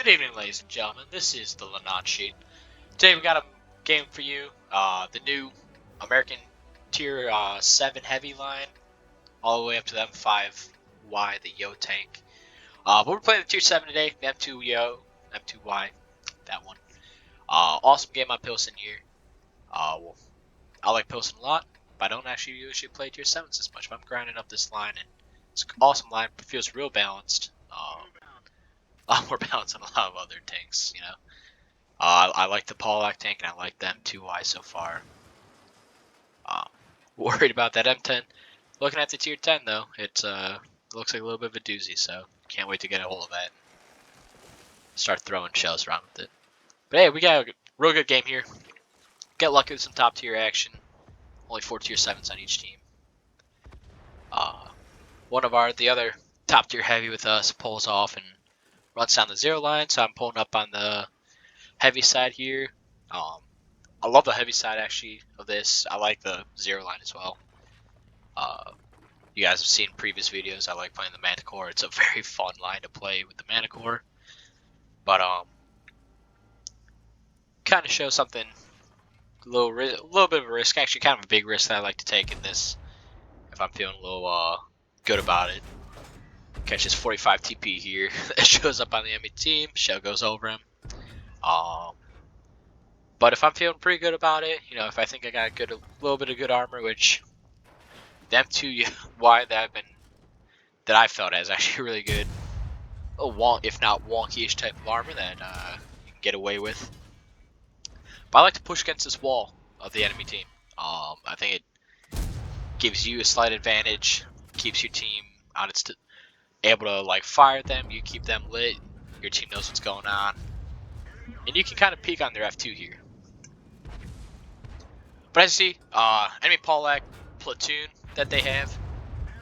Good evening, ladies and gentlemen. This is the Lanat Sheet. Today we got a game for you. The new American Tier 7 Heavy line, all the way up to the M5Y, the Yoh tank. But we're playing the Tier 7 today, the M2 Yoh, M2Y, that one. Awesome game on Pilsen here. Well, I like Pilsen a lot, but I don't actually usually play Tier 7s as much. But I'm grinding up this line, and it's an awesome line. It feels real balanced. A lot more balanced than a lot of other tanks, you know. I like the Polak tank, and I like the M2Y so far. Worried about that M10. Looking at the Tier 10, though, it looks like a little bit of a doozy, so can't wait to get a hold of that. Start throwing shells around with it. But hey, we got a real good game here. Get lucky with some top tier action. Only 4 Tier 7s on each team. One of the other top tier heavy with us pulls off and runs down the 0 line, so I'm pulling up on the heavy side here. I love the heavy side actually of this. I like the 0 line as well. You guys have seen previous videos. I like playing the Manticore. It's a very fun line to play with the Manticore. But kind of shows something a little bit of a risk. Actually, kind of a big risk that I like to take in this. If I'm feeling a little good about it. Catches 45 TP here. That shows up on the enemy team. Shell goes over him. But if I'm feeling pretty good about it, you know, if I think I got a little bit of good armor, which the M2Y that I felt as actually really good, if not wonky-ish type of armor that you can get away with. But I like to push against this wall of the enemy team. I think it gives you a slight advantage, keeps your team on its able to like fire them. You keep them lit. Your team knows what's going on, and you can kind of peek on their F2 here. But as you see, enemy Polak platoon that they have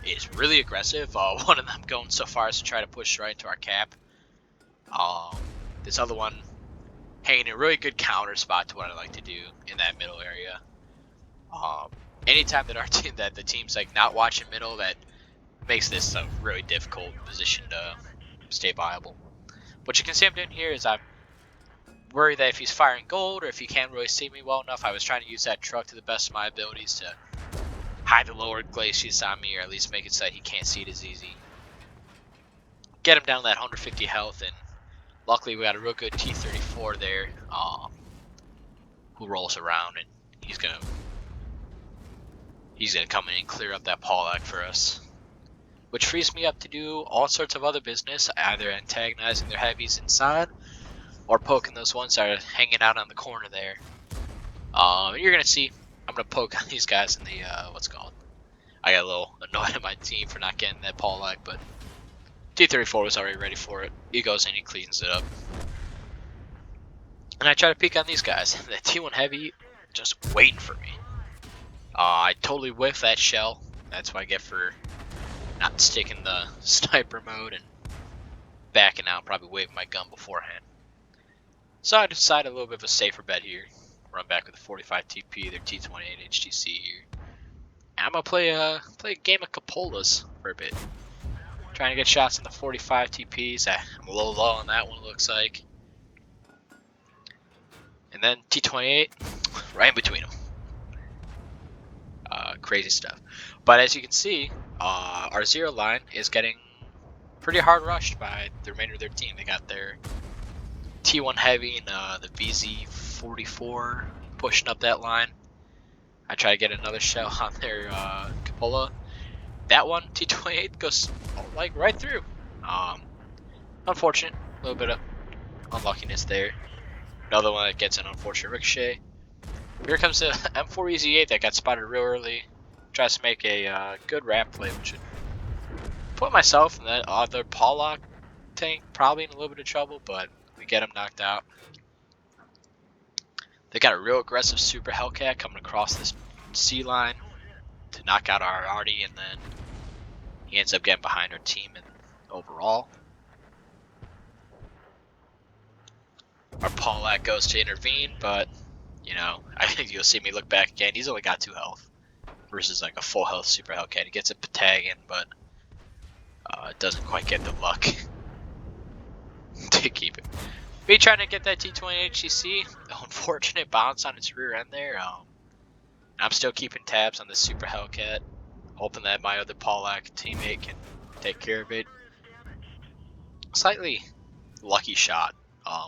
is really aggressive. One of them going so far as to try to push right into our cap. This other one hanging in a really good counter spot to what I like to do in that middle area. Anytime that the team's like not watching middle, that makes this a really difficult position to stay viable. What you can see I'm doing here is I'm worried that if he's firing gold or if he can't really see me well enough, I was trying to use that truck to the best of my abilities to hide the lower glaciers on me, or at least make it so that he can't see it as easy. Get him down to that 150 health, and luckily we got a real good T-34 there, who rolls around, and he's gonna come in and clear up that Polak for us. Which frees me up to do all sorts of other business, either antagonizing their heavies inside, or poking those ones that are hanging out on the corner there. You're gonna see, I'm gonna poke on these guys in the, I got a little annoyed at my team for not getting that Polak, but T-34 was already ready for it. He goes in, he cleans it up. And I try to peek on these guys. The T1 heavy, just waiting for me. I totally whiffed that shell. That's what I get for not sticking the sniper mode and backing out, probably waving my gun beforehand. So I decided a little bit of a safer bet here. Run back with a 45 TP, their T28 HTC here. And I'm gonna play a game of Capolas for a bit. Trying to get shots in the 45 TPs. I'm a little low on that one, looks like. And then T28 right in between them. Crazy stuff. But as you can see, our 0 line is getting pretty hard rushed by the remainder of their team. They got their T1 heavy and the VZ44 pushing up that line. I try to get another shell on their cupola. That one, T28, goes like right through. Unfortunate, a little bit of unluckiness there. Another one that gets an unfortunate ricochet. Here comes the M4 EZ8 that got spotted real early. Tries to make a good wrap play, which would put myself and that other Polak tank probably in a little bit of trouble, but we get him knocked out. They got a real aggressive Super Hellcat coming across this C line to knock out our Artie, and then he ends up getting behind our team and overall. Our Polak goes to intervene, but you know, I think you'll see me look back again. He's only got 2 health versus like a full health Super Hellcat. He gets a Patagon, but doesn't quite get the luck. to keep it. Me trying to get that T-20 HCC. The unfortunate bounce on its rear end there. I'm still keeping tabs on the Super Hellcat, hoping that my other Pollack teammate can take care of it. Slightly lucky shot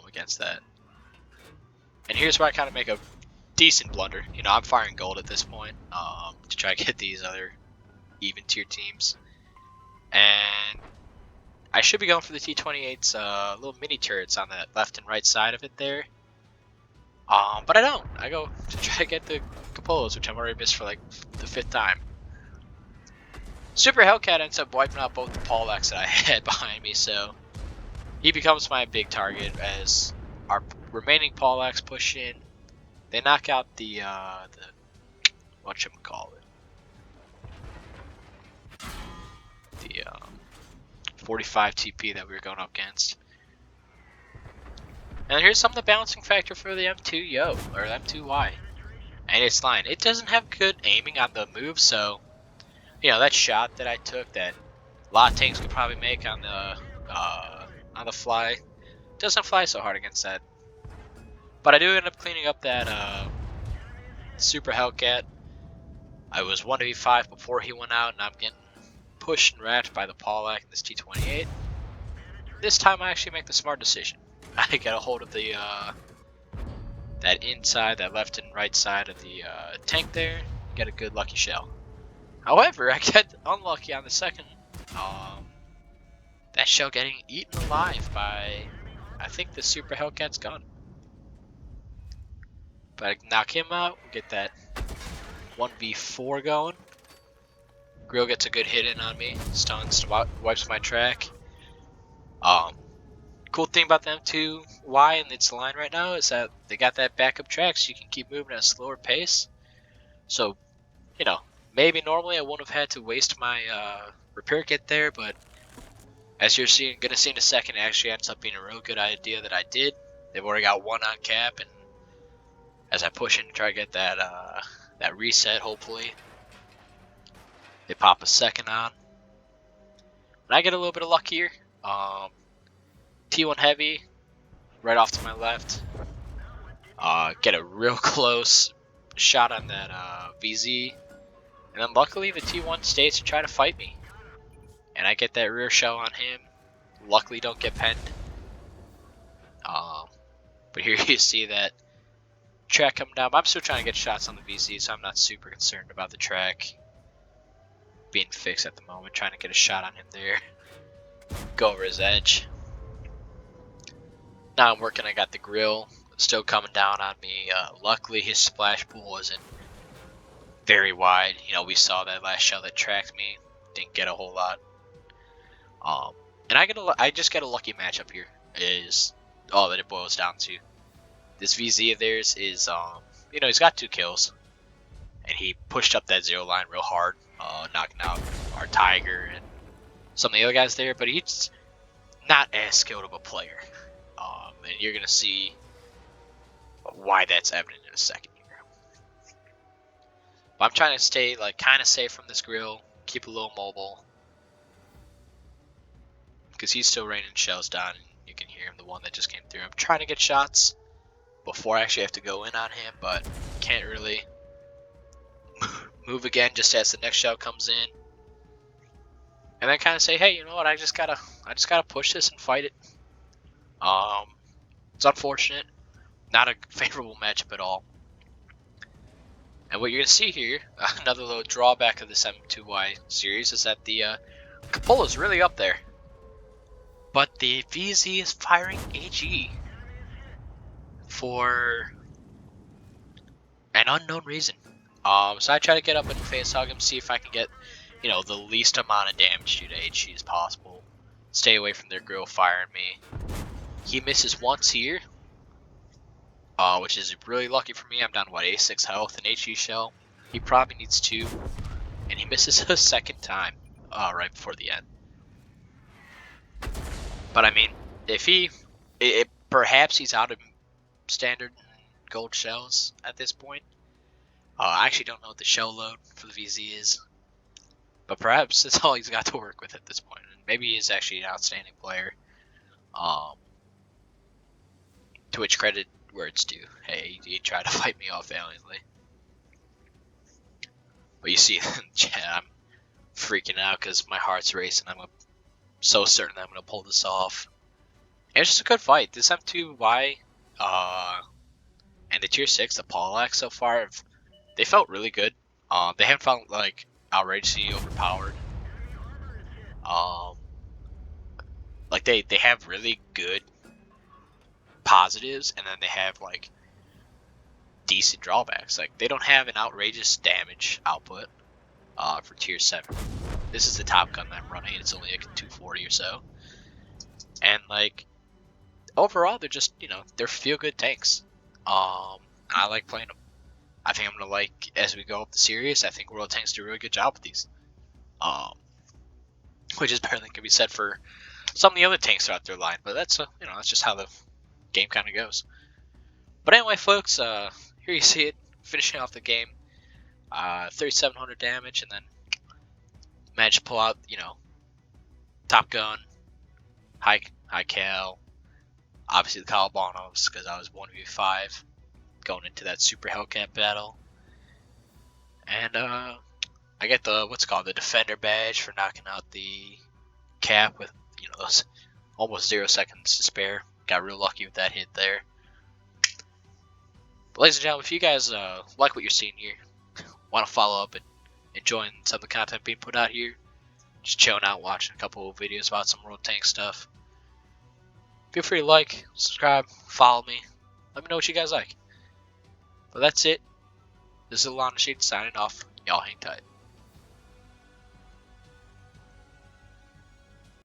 against that. And here's where I kind of make a decent blunder. You know, I'm firing gold at this point to try to get these other even tier teams. And I should be going for the T-28's little mini turrets on the left and right side of it there. But I don't. I go to try to get the Capolos, which I've already missed for like the 5th time. Super Hellcat ends up wiping out both the Pollacks that I had behind me, so he becomes my big target as our remaining Pollacks push in. They knock out the whatchamacallit, the 45 TP that we were going up against. And here's some of the balancing factor for the M2 Yoh, or M2Y. And its line. It doesn't have good aiming on the move, so, you know, that shot that I took that a lot of tanks could probably make on the fly doesn't fly so hard against that. But I do end up cleaning up that Super Hellcat. I was 1v5 before he went out, and I'm getting pushed and wrapped by the Pollack and this T-28. This time I actually make the smart decision. I get a hold of the that inside, that left and right side of the tank there, get a good lucky shell. However, I get unlucky on the second. That shell getting eaten alive by, I think, the Super Hellcat's gun. But I knock him out, get that 1v4 going. Grill gets a good hit in on me, stuns, wipes my track. Cool thing about the M2Y and its line right now is that they got that backup track, so you can keep moving at a slower pace. So, you know, maybe normally I wouldn't have had to waste my repair kit there, but as you're gonna see in a second, it actually ends up being a real good idea that I did. They've already got one on cap, and as I push in to try to get that that reset, hopefully they pop a second on. And I get a little bit of luck here. T1 heavy, right off to my left. Get a real close shot on that VZ. And then luckily the T1 stays to try to fight me. And I get that rear shell on him. Luckily don't get penned. But here you see that track coming down. But I'm still trying to get shots on the VZ, so I'm not super concerned about the track being fixed at the moment. Trying to get a shot on him there. Go over his edge. Now I'm working, I got the grill still coming down on me. Luckily his splash pool wasn't very wide. You know, we saw that last shell that tracked me. Didn't get a whole lot. And I just get a lucky matchup here is all that it boils down to. This VZ of theirs is, you know, he's got 2 kills. And he pushed up that 0 line real hard, knocking out our Tiger and some of the other guys there. But he's not as skilled of a player. And you're going to see why that's evident in a second here. But I'm trying to stay like kind of safe from this grill, keep a little mobile. Because he's still raining shells down, and you can hear him, the one that just came through. I'm trying to get shots before I actually have to go in on him, but can't really move again just as the next shell comes in. And then kind of say, hey, you know what, I just gotta push this and fight it. It's unfortunate, not a favorable matchup at all. And what you're gonna see here, another little drawback of this M2Y series, is that the Cupola is really up there, but the VZ is firing AG for an unknown reason. So I try to get up and face hug him, see if I can get, you know, the least amount of damage due to HG as possible. Stay away from their grill firing me. He misses once here, which is really lucky for me. I'm down to what, 86 health and HG shell. He probably needs 2, and he misses a second time right before the end. But I mean, if perhaps he's out of standard gold shells at this point. I actually don't know what the shell load for the VZ is, but perhaps that's all he's got to work with at this point. And maybe he is actually an outstanding player. to which credit where it's due. Hey, he tried to fight me off valiantly. But you see in the chat, I'm freaking out because my heart's racing. I'm so certain that I'm going to pull this off. And it's just a good fight. This M2Y and the Tier 6, the Pollack so far, they felt really good. They haven't felt like outrageously overpowered. Like they have really good positives, and then they have like decent drawbacks. Like they don't have an outrageous damage output for Tier 7. This is the top gun that I'm running. It's only like 240 or so. And like overall, they're just, you know, they're feel good tanks. I like playing them. I think I'm gonna like as we go up the series. I think World Tanks do a really good job with these. Which is better than can be said for some of the other tanks throughout their line. But that's you know, that's just how the game kind of goes. But anyway, folks, here you see it finishing off the game. 3,700 damage, and then managed to pull out, you know, Top Gun, high cal, obviously the Kolobanovs because I was 1v5 going into that Super Hellcat battle, and I get the what's called the Defender badge for knocking out the Cap with, you know, those almost 0 seconds to spare. Got real lucky with that hit there. But ladies and gentlemen, if you guys like what you're seeing here, want to follow up and enjoying some of the content being put out here, just chilling out, watching a couple of videos about some World Tank stuff, feel free to like, subscribe, follow me. Let me know what you guys like. But that's it. This is Lana Sheet signing off. Y'all hang tight.